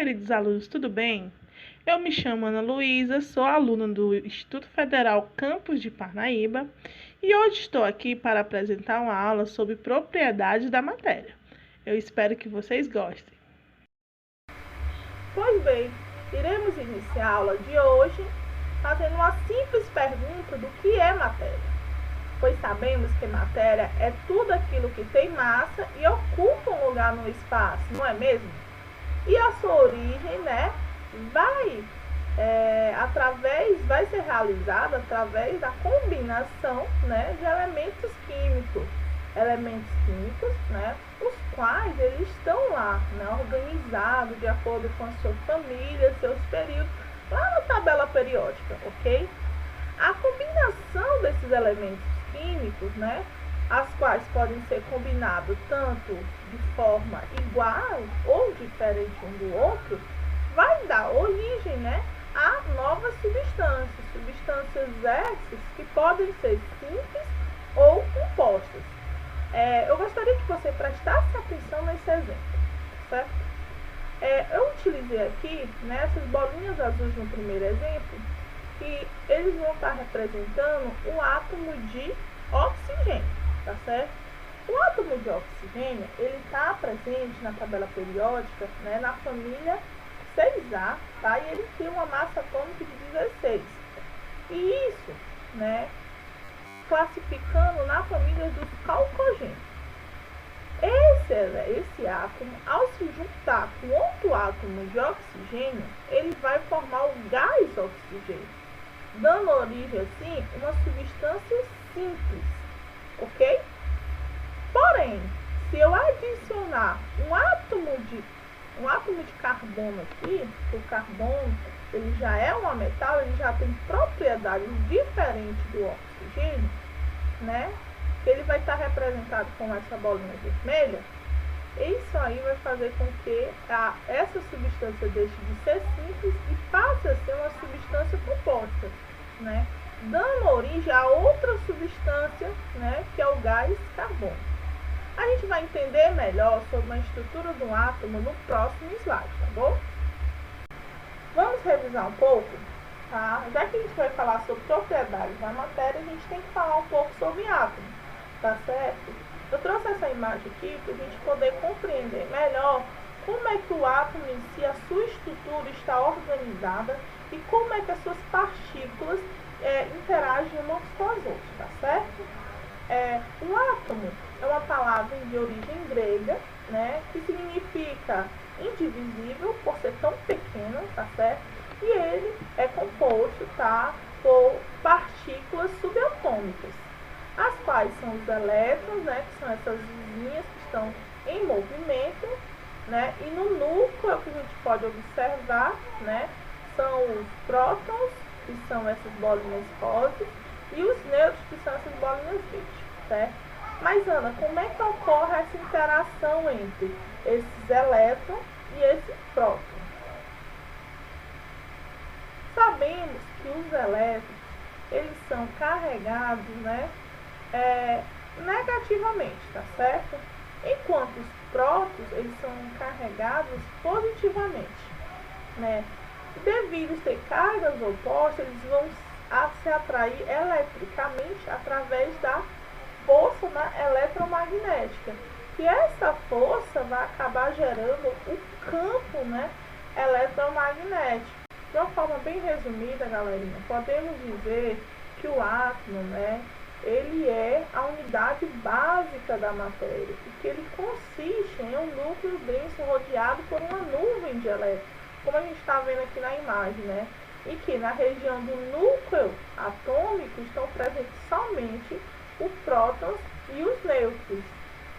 queridos alunos, tudo bem? Eu me chamo Ana Luísa, sou aluna do Instituto Federal Campus de Parnaíba e hoje estou aqui para apresentar uma aula sobre propriedades da matéria. Eu espero que vocês gostem. Pois bem, iremos iniciar a aula de hoje fazendo uma simples pergunta do que é matéria. Pois sabemos que matéria é tudo aquilo que tem massa e ocupa um lugar no espaço, não é mesmo? E a sua origem, vai ser realizada através da combinação, de elementos químicos. Elementos químicos, os quais eles estão lá, organizados de acordo com a sua família, seus períodos, lá na tabela periódica, ok? A combinação desses elementos químicos, as quais podem ser combinados tanto de forma igual ou diferente um do outro, vai dar origem, a novas substâncias, substâncias essas que podem ser simples ou compostas. Eu gostaria que você prestasse atenção nesse exemplo, certo? Eu utilizei aqui, essas bolinhas azuis no primeiro exemplo, que eles vão estar representando um átomo de oxigênio, tá certo? O átomo de oxigênio, ele está presente na tabela periódica, na família 6A, tá? E ele tem uma massa atômica de 16. E isso, classificando na família dos calcogênios. Esse átomo, ao se juntar com outro átomo de oxigênio, ele vai formar o gás oxigênio, dando origem, assim, uma substância simples, ok? Porém, se eu adicionar um átomo de carbono aqui, o carbono, ele já é um metal, ele já tem propriedades diferentes do oxigênio, ele vai estar representado com essa bolinha vermelha. Isso aí vai fazer com que essa substância deixe de ser simples e passe a ser uma substância composta, dando origem a outra substância, que é o gás carbono. A gente vai entender melhor sobre a estrutura do átomo no próximo slide, tá bom? Vamos revisar um pouco, tá? Já que a gente vai falar sobre propriedades da matéria, a gente tem que falar um pouco sobre átomo, tá certo? Eu trouxe essa imagem aqui para a gente poder compreender melhor como é que o átomo em si, a sua estrutura está organizada e como é que as suas partículas interagem umas com as outras, tá certo? O átomo é uma palavra de origem grega, que significa indivisível por ser tão pequeno, tá certo? E ele é composto, por partículas subatômicas, as quais são os elétrons, que são essas linhas que estão em movimento, e no núcleo, que a gente pode observar, são os prótons, que são essas bolinhas rosas, e os nêutrons, que são essas bolinhas verdes, certo? Mas, Ana, como é que ocorre essa interação entre esses elétrons e esses prótons? Sabemos que os elétrons, eles são carregados, negativamente, tá certo? Enquanto os prótons, eles são carregados positivamente, Devido a ter cargas opostas, eles vão se atrair eletricamente através da força eletromagnética. E essa força vai acabar gerando o campo, eletromagnético. De uma forma bem resumida, galerinha, podemos dizer que o átomo, ele é a unidade básica da matéria, e que ele consiste em um núcleo denso rodeado por uma nuvem de elétrons, como a gente está vendo aqui na imagem, e que na região do núcleo atômico estão presentes somente os prótons e os nêutrons.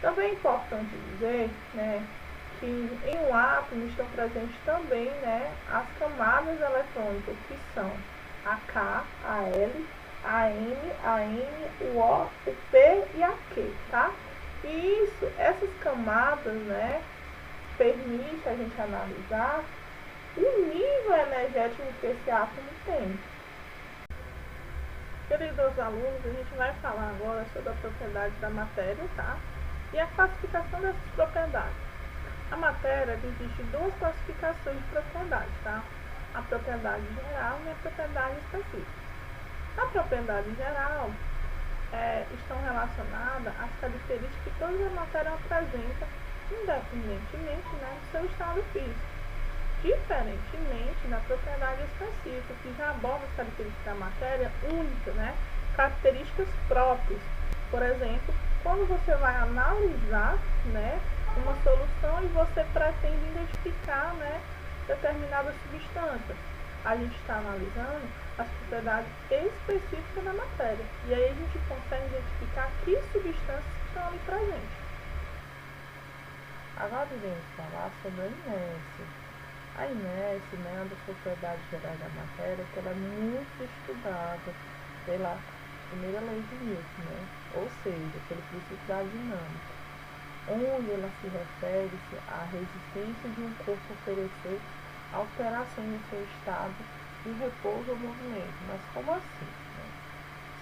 Também é importante dizer, que em um átomo estão presentes também, as camadas eletrônicas, que são a K, a L, a M, a N, o O, o P e a Q, tá? E essas camadas, permite a gente analisar o nível energético que esse átomo tem. Queridos alunos, a gente vai falar agora sobre a propriedade da matéria, tá? E a classificação dessas propriedades. A matéria existe duas classificações de propriedade, tá? A propriedade geral e a propriedade específica. A propriedade geral estão relacionadas às características que toda a matéria apresenta, independentemente, né, do seu estado físico. Diferentemente da propriedade específica, que já aborda as características da matéria única, né, características próprias. Por exemplo, quando você vai analisar, né, uma solução e você pretende identificar, né, determinada substância, a gente está analisando as propriedades específicas da matéria. E aí a gente consegue identificar que substâncias estão ali presentes. Agora iremos falar sobre a inércia. A inércia, né, é uma das propriedades gerais da matéria que ela é muito estudada pela primeira lei de Newton, né? Ou seja, pelo princípio da dinâmica, onde ela se refere-se à resistência de um corpo oferecer alterações no seu estado de repouso ou movimento. Mas como assim? Né?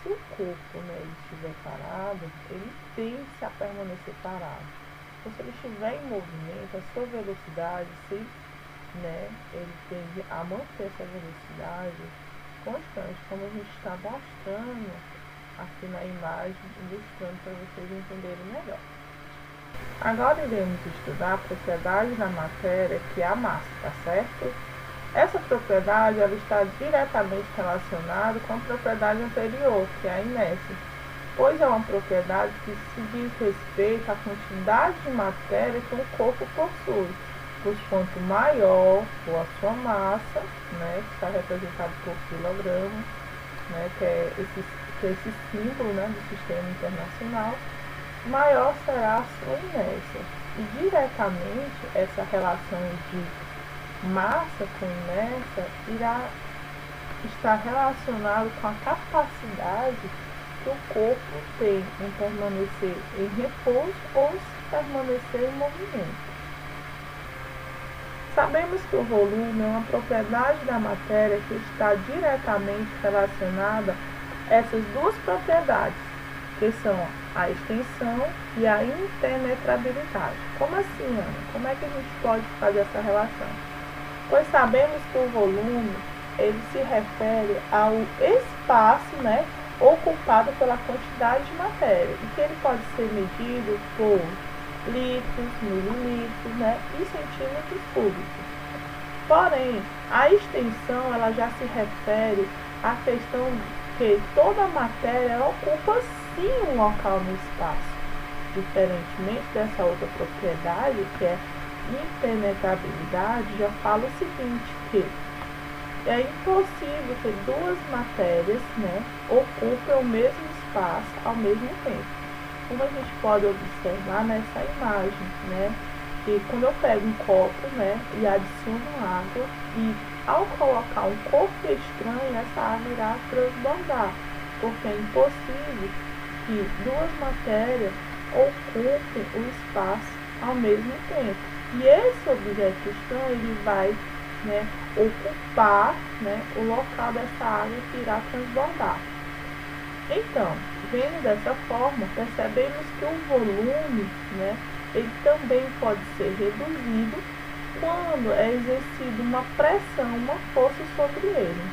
Se o corpo, né, ele estiver parado, ele tende a permanecer parado. Então, se ele estiver em movimento, a sua velocidade, né, ele tende a manter essa velocidade constante, como a gente está mostrando aqui na imagem, ilustrando para vocês entenderem melhor. Agora iremos estudar a propriedade da matéria, que é a massa, tá certo? Essa propriedade ela está diretamente relacionada com a propriedade anterior, que é a inércia, pois é uma propriedade que se diz respeito à quantidade de matéria que um corpo possui, pois quanto maior for a sua massa, né, que está representado por quilograma, né, que é esse símbolo, né, do sistema internacional, maior será a sua inércia. E diretamente essa relação de massa com inércia irá estar relacionado com a capacidade que o corpo tem em permanecer em repouso ou se permanecer em movimento. Sabemos que o volume é uma propriedade da matéria que está diretamente relacionada a essas duas propriedades, que são a extensão e a impenetrabilidade. Como assim, Ana? Como é que a gente pode fazer essa relação? Pois sabemos que o volume, ele se refere ao espaço, né, ocupado pela quantidade de matéria, e que ele pode ser medido por litros, mililitros, né, e centímetros cúbicos. Porém, a extensão ela já se refere à questão de que toda a matéria ocupa sim um local no espaço. Diferentemente dessa outra propriedade, que é impenetrabilidade, já fala o seguinte, que é impossível que duas matérias, né, ocupem o mesmo espaço ao mesmo tempo. Como a gente pode observar nessa imagem, né, que quando eu pego um copo, né, e adiciono água, e ao colocar um corpo estranho, essa água irá transbordar, porque é impossível que duas matérias ocupem o espaço ao mesmo tempo. E esse objeto estranho, ele vai, né, ocupar, né, o local dessa água que irá transbordar. Então, vendo dessa forma, percebemos que o volume, né, ele também pode ser reduzido quando é exercida uma pressão, uma força sobre ele.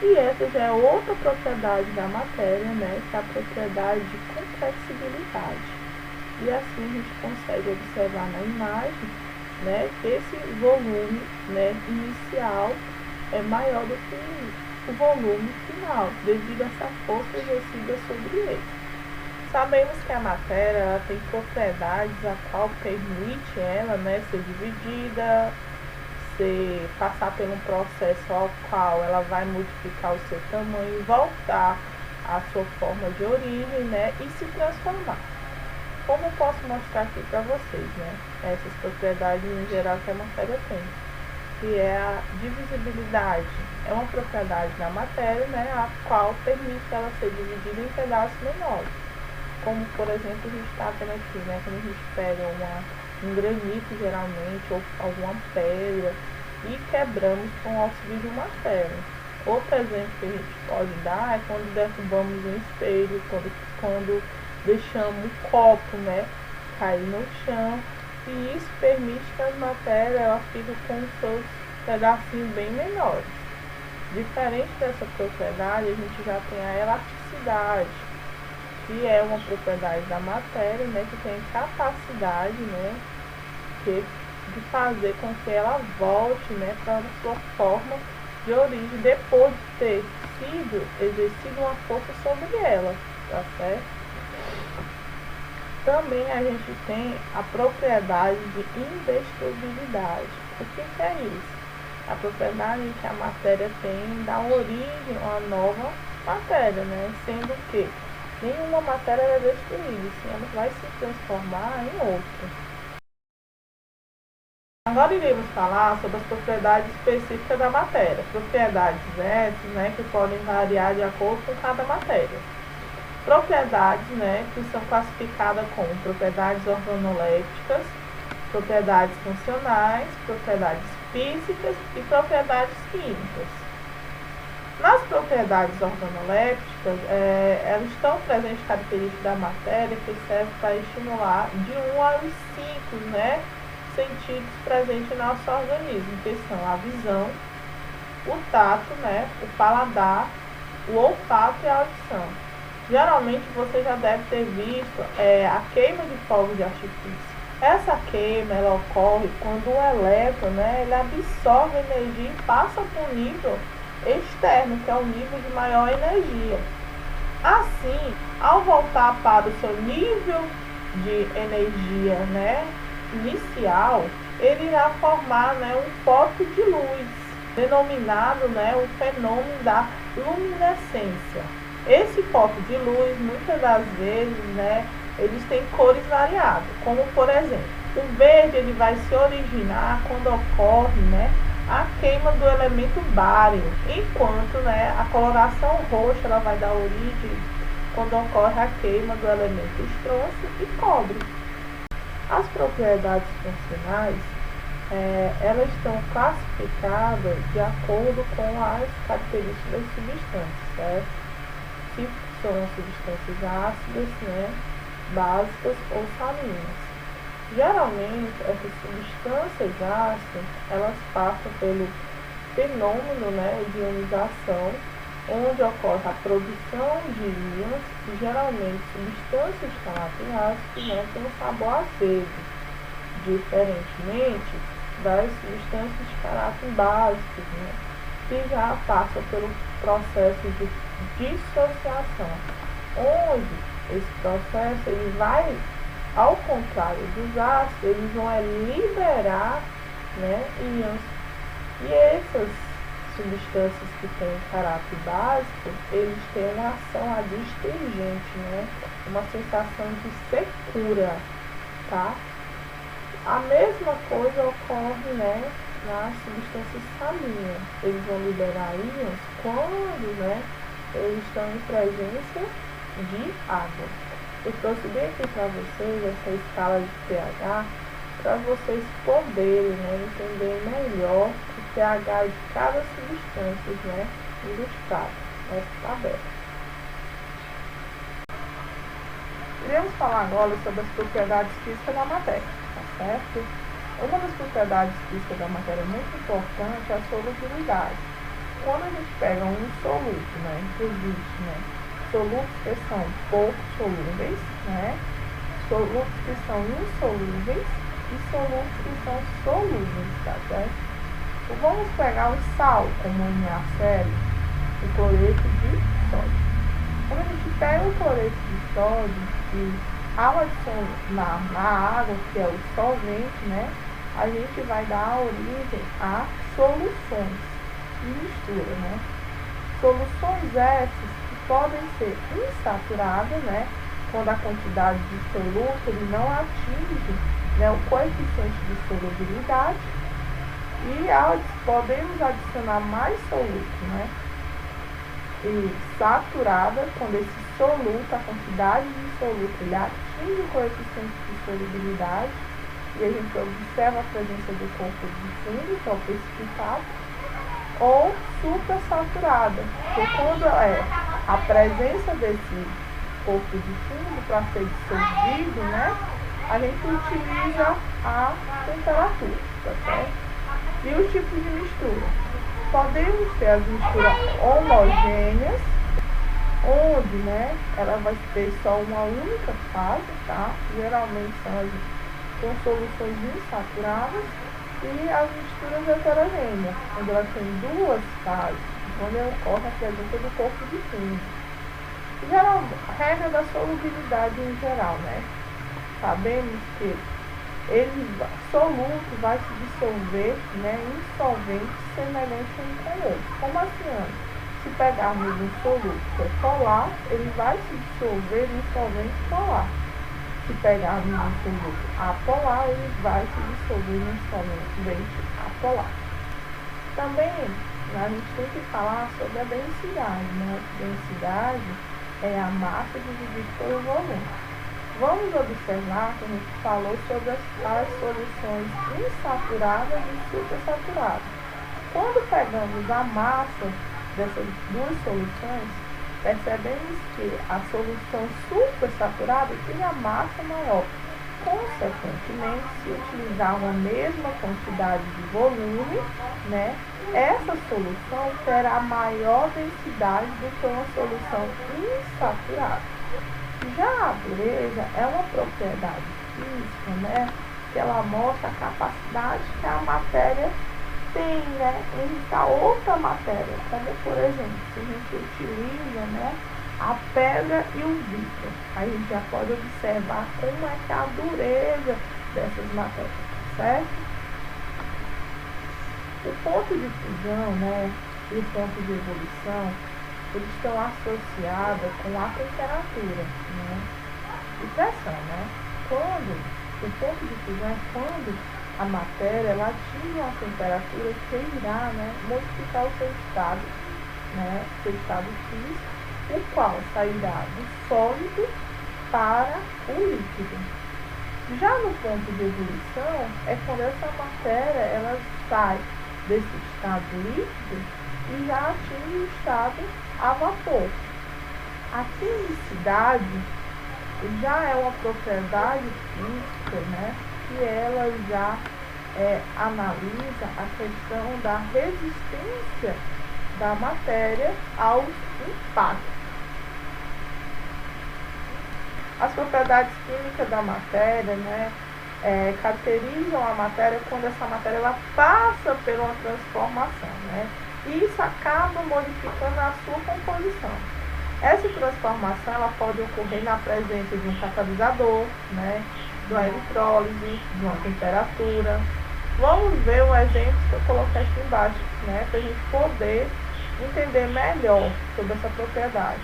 E essa já é outra propriedade da matéria, né, que é a propriedade de compressibilidade. E assim a gente consegue observar na imagem, né, que esse volume, né, inicial é maior do que o volume final, devido a essa força exercida sobre ele. Sabemos que a matéria ela tem propriedades a qual permite ela, né, ser dividida, passar por um processo ao qual ela vai modificar o seu tamanho, voltar à sua forma de origem, né, e se transformar. Como eu posso mostrar aqui para vocês, né, essas propriedades em geral que a matéria tem, que é a divisibilidade. É uma propriedade da matéria, né, a qual permite ela ser dividida em pedaços menores. Como, por exemplo, a gente está vendo aqui, né, quando a gente pega um granito, geralmente, ou alguma pedra, e quebramos com o auxílio de uma ferro. Outro exemplo que a gente pode dar é quando derrubamos um espelho, quando deixamos um copo, né, cair no chão, e isso permite que as matérias elas fiquem com seus pedacinhos bem menores. Diferente dessa propriedade, a gente já tem a elasticidade, que é uma propriedade da matéria, né, que tem capacidade, né, de fazer com que ela volte, né, para a sua forma de origem depois de ter sido exercida uma força sobre ela, tá certo? Também a gente tem a propriedade de indestrutibilidade. O que é isso? A propriedade que a matéria tem dá origem a uma nova matéria, né? Sendo que nenhuma matéria é destruída, sim, ela vai se transformar em outra. Agora iremos falar sobre as propriedades específicas da matéria. Propriedades essas, né, que podem variar de acordo com cada matéria. Propriedades, né, que são classificadas como propriedades organolépticas, propriedades funcionais, propriedades físicas e propriedades químicas. Nas propriedades organolépticas, elas estão presentes características da matéria que servem para estimular de 1 aos 5, né, sentidos presentes no nosso organismo, que são a visão, o tato, né, o paladar, o olfato e a audição. Geralmente você já deve ter visto a queima de fogos de artifício. Essa queima ela ocorre quando o elétron, né, ele absorve energia e passa para o nível externo, que é o nível de maior energia. Assim, ao voltar para o seu nível de energia, né, inicial, ele irá formar, né, um foco de luz, denominado, né, o fenômeno da luminescência. Esse foco de luz, muitas das vezes, né, eles têm cores variadas, como por exemplo, o verde ele vai se originar quando ocorre, né, a queima do elemento bário, enquanto, né, a coloração roxa ela vai dar origem quando ocorre a queima do elemento estrôncio e cobre. As propriedades funcionais, elas estão classificadas de acordo com as características das substâncias, certo? Se são substâncias ácidas, né, básicas ou salinas. Geralmente, essas substâncias ácidas, elas passam pelo fenômeno, né, de ionização, onde ocorre a produção de íons, e geralmente substâncias de caráter ácido, né, têm um sabor azedo, diferentemente das substâncias de caráter básico, né, que já passam pelo processo de dissociação, onde esse processo ele vai, ao contrário dos ácidos, eles vão liberar, né, íons. E essas substâncias que têm caráter básico, eles têm uma ação adstringente, né, uma sensação de secura, tá? A mesma coisa ocorre, né, nas substâncias salinas. Eles vão liberar íons quando, né, eles estão em presença de água. Eu trouxe bem aqui para vocês essa escala de pH para vocês poderem, né, entender melhor o pH de cada substância, né, ilustrado nessa tabela. Iremos falar agora sobre as propriedades físicas da matéria, tá certo? Uma das propriedades físicas da matéria muito importante é a solubilidade. Quando a gente pega um soluto, né, que existe, né, solutos que são pouco solúveis, né, solutos que são insolúveis e solutos que são solúveis, tá certo? Então, vamos pegar o sal, como o NaCl, o cloreto de sódio. Quando a gente pega o cloreto de sódio e ao adicionar na água, que é o solvente, né, a gente vai dar origem a soluções de mistura, né? Soluções essas que podem ser insaturadas, né, quando a quantidade de soluto ele não atinge, né, o coeficiente de solubilidade, e podemos adicionar mais soluto, né, e saturada, quando esse soluto, a quantidade de soluto ele atinge o coeficiente de solubilidade, e a gente observa a presença do corpo de fundo, que é o precipitado, ou suprassaturada, que quando a presença desse corpo de fundo para ser dissolvido, né, a gente utiliza a temperatura, tá certo? E o tipo de mistura. Podemos ter as misturas homogêneas, onde, né, ela vai ter só uma única fase, tá? Geralmente são com soluções insaturadas, e as misturas heterogêneas, onde ela tem duas fases, onde ocorre a presença do corpo de fundo. Geral, regra da solubilidade em geral, né? Sabemos que soluto vai se dissolver, né, em solventes semelhantes um com o outro. Como assim? Se pegarmos um soluto que é polar, ele vai se dissolver em solvente polar. Se pegarmos um soluto apolar, ele vai se dissolver em solvente apolar. Também a gente tem que falar sobre a densidade, né? Densidade é a massa dividida pelo volume. Vamos observar que a gente falou sobre as soluções insaturadas e supersaturadas. Quando pegamos a massa dessas duas soluções, percebemos que a solução supersaturada tem a massa maior. Consequentemente, se utilizar uma mesma quantidade de volume, né, essa solução terá maior densidade do que uma solução insaturada. Já a dureza é uma propriedade física, né, que ela mostra a capacidade que a matéria tem, né, em irritar outra matéria, como por exemplo, se a gente utiliza, né, a pedra e o vidro, a gente já pode observar como é que é a dureza dessas matérias, certo? O ponto de fusão, né, e o ponto de ebulição, eles estão associados com a temperatura, né, e pressão, né? O ponto de fusão é quando a matéria ela atinge uma temperatura que irá, né, modificar o seu estado, né, seu estado físico, o qual sairá do sólido para o líquido. Já no ponto de ebulição é quando essa matéria ela sai desse estado líquido e já atinge o estado a vapor. A quimicidade já é uma propriedade física, né, que ela já analisa a questão da resistência da matéria aos impactos. As propriedades químicas da matéria, né, caracterizam a matéria quando essa matéria ela passa por uma transformação, né, e isso acaba modificando a sua composição. Essa transformação ela pode ocorrer na presença de um catalisador, né, de uma eletrólise, de uma temperatura. Vamos ver um exemplo que eu coloquei aqui embaixo, né, para a gente poder entender melhor sobre essa propriedade.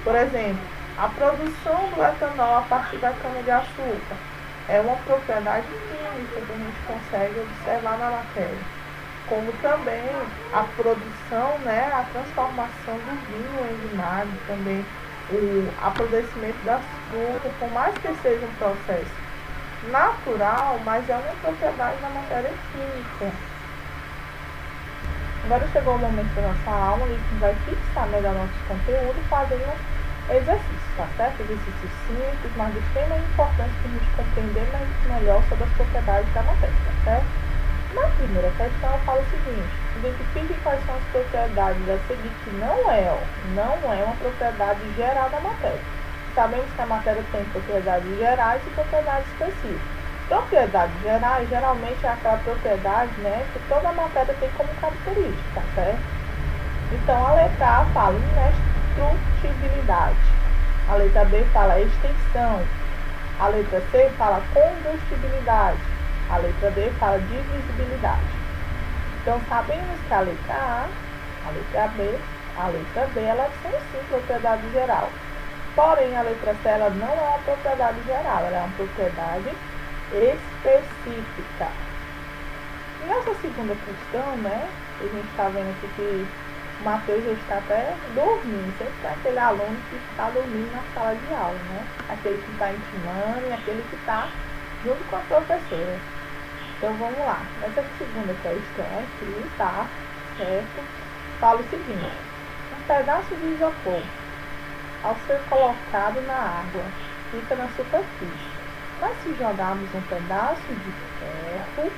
Por exemplo, a produção do etanol a partir da cana-de-açúcar é uma propriedade química que a gente consegue observar na matéria. Como também a produção, né, a transformação do vinho em vinagre, também o apodrecimento das frutas, por mais que seja um processo natural, mas é uma propriedade da matéria química. Agora chegou o momento da nossa aula, a gente vai fixar melhor nosso conteúdo fazendo exercícios, tá certo? Exercícios simples, mas extremamente importantes para a gente compreender melhor sobre as propriedades da matéria, tá certo? Na primeira questão, eu falo o seguinte: identifique quais são as propriedades a seguir que não é uma propriedade geral da matéria. Sabemos que a matéria tem propriedades gerais e propriedades específicas. Propriedades gerais geralmente é aquela propriedade, né, que toda matéria tem como característica, tá certo? Então, a letra A fala indestrutibilidade, a letra B fala extensão, a letra C fala combustibilidade, a letra D fala divisibilidade. Então, sabemos que a letra A, a letra B, a letra D, elas são sim propriedade geral. Porém, a letra C ela não é uma propriedade geral, ela é uma propriedade específica. E nessa segunda questão, né, a gente está vendo aqui que o Matheus já está até dormindo. Sempre tem aquele aluno que está dormindo na sala de aula, né? Aquele que está intimando e aquele que está junto com a professora. Então vamos lá. Nessa segunda questão aqui, tá? Certo? Fala o seguinte: um pedaço de isopor, ao ser colocado na água, fica na superfície. Mas se jogarmos um pedaço de ferro,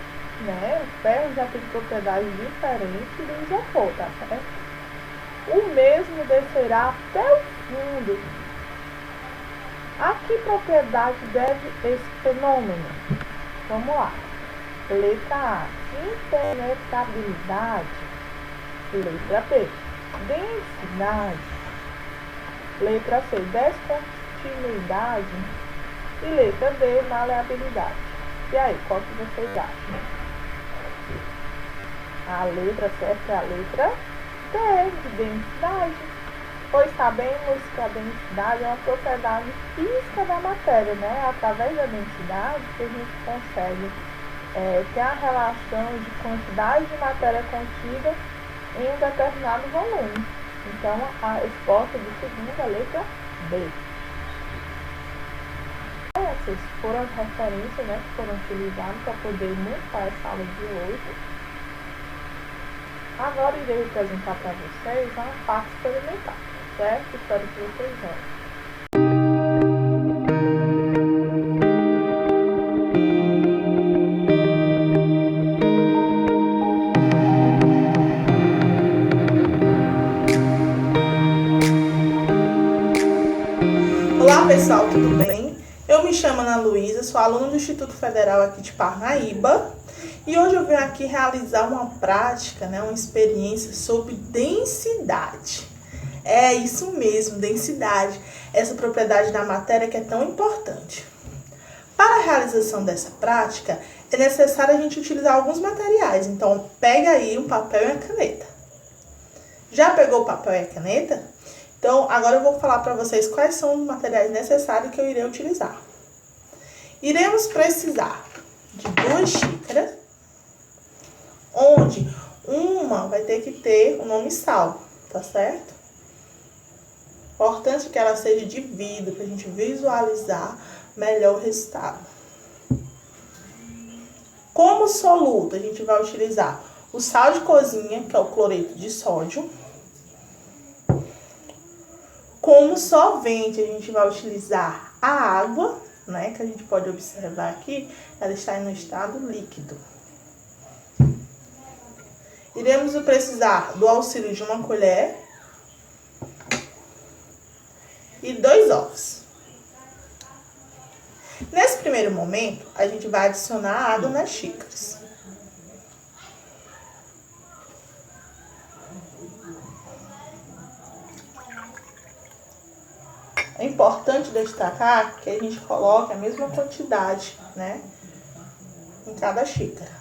né? O ferro já tem propriedade diferente do isopor, tá certo? O mesmo descerá até o fundo. A que propriedade deve esse fenômeno? Vamos lá. Letra A, impenetrabilidade. Letra B, densidade. Letra C, descontinuidade. E letra D, maleabilidade. E aí, qual que vocês acham? A letra certa é a letra D, de densidade. Pois sabemos que a densidade é uma propriedade física da matéria, né? Através da densidade que a gente consegue ter a relação de quantidade de matéria contida em um determinado volume. Então, a resposta do segundo é a letra B. Essas foram as referências, né, que foram utilizadas para poder montar essa aula de hoje. Agora irei apresentar para vocês uma parte experimental, certo? Espero que vocês vejam. Olá pessoal, tudo bem? Eu me chamo Ana Luísa, sou aluna do Instituto Federal aqui de Parnaíba e hoje eu venho aqui realizar uma prática, uma experiência sobre densidade. É isso mesmo, densidade, essa propriedade da matéria que é tão importante. Para a realização dessa prática, é necessário a gente utilizar alguns materiais, então pega aí um papel e uma caneta. Já pegou o papel e a caneta? Então, agora eu vou falar para vocês quais são os materiais necessários que eu irei utilizar. Iremos precisar de 2 xícaras, onde uma vai ter que ter o nome sal, tá certo? Importante que ela seja de vidro, para a gente visualizar melhor o resultado. Como soluto, a gente vai utilizar o sal de cozinha, que é o cloreto de sódio. Como solvente, a gente vai utilizar a água, que a gente pode observar aqui, ela está no estado líquido. Iremos precisar do auxílio de uma colher e 2 ovos. Nesse primeiro momento, a gente vai adicionar a água nas xícaras. É importante destacar que a gente coloca a mesma quantidade, em cada xícara.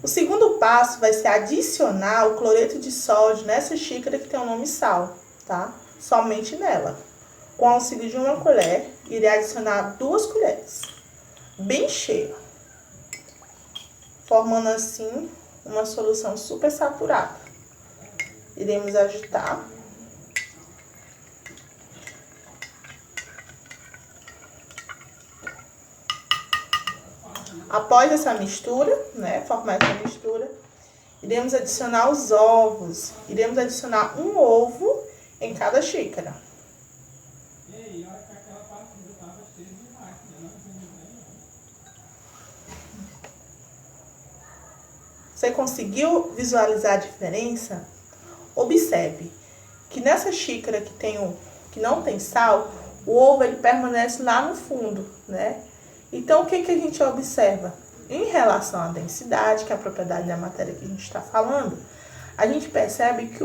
O segundo passo vai ser adicionar o cloreto de sódio nessa xícara que tem o nome sal, tá? Somente nela. Com o auxílio de uma colher, irei adicionar 2 colheres, bem cheia, formando assim uma solução super saturada. Iremos agitar. Após essa mistura, formar essa mistura, iremos adicionar os ovos. Iremos adicionar um ovo em cada xícara. Você conseguiu visualizar a diferença? Observe que nessa xícara que não tem sal, o ovo ele permanece lá no fundo, Então, o que a gente observa? Em relação à densidade, que é a propriedade da matéria que a gente está falando, a gente percebe que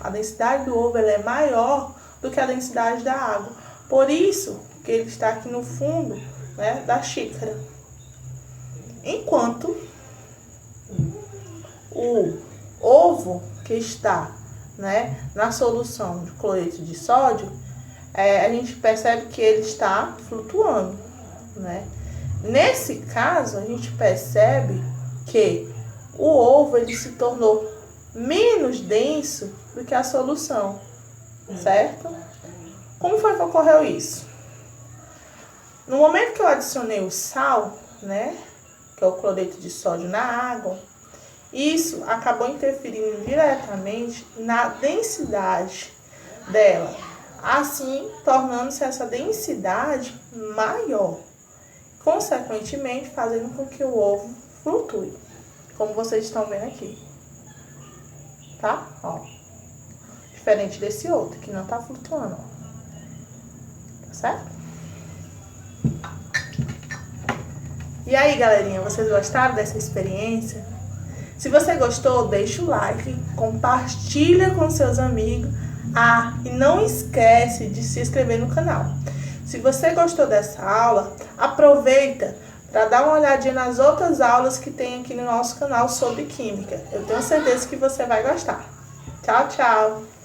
a densidade do ovo ela é maior do que a densidade da água. Por isso que ele está aqui no fundo da xícara. Enquanto o ovo que está na solução de cloreto de sódio, a gente percebe que ele está flutuando. Nesse caso, a gente percebe que o ovo ele se tornou menos denso do que a solução, certo? Como foi que ocorreu isso? No momento que eu adicionei o sal, que é o cloreto de sódio na água, isso acabou interferindo diretamente na densidade dela. assim tornando-se essa densidade maior, consequentemente fazendo com que o ovo flutue, como vocês estão vendo aqui, tá? Ó, diferente desse outro que não tá flutuando, ó. Tá certo? E aí, galerinha, vocês gostaram dessa experiência? Se você gostou, deixa o like, compartilha com seus amigos. E não esquece de se inscrever no canal. Se você gostou dessa aula, aproveita para dar uma olhadinha nas outras aulas que tem aqui no nosso canal sobre química. Eu tenho certeza que você vai gostar. Tchau, tchau!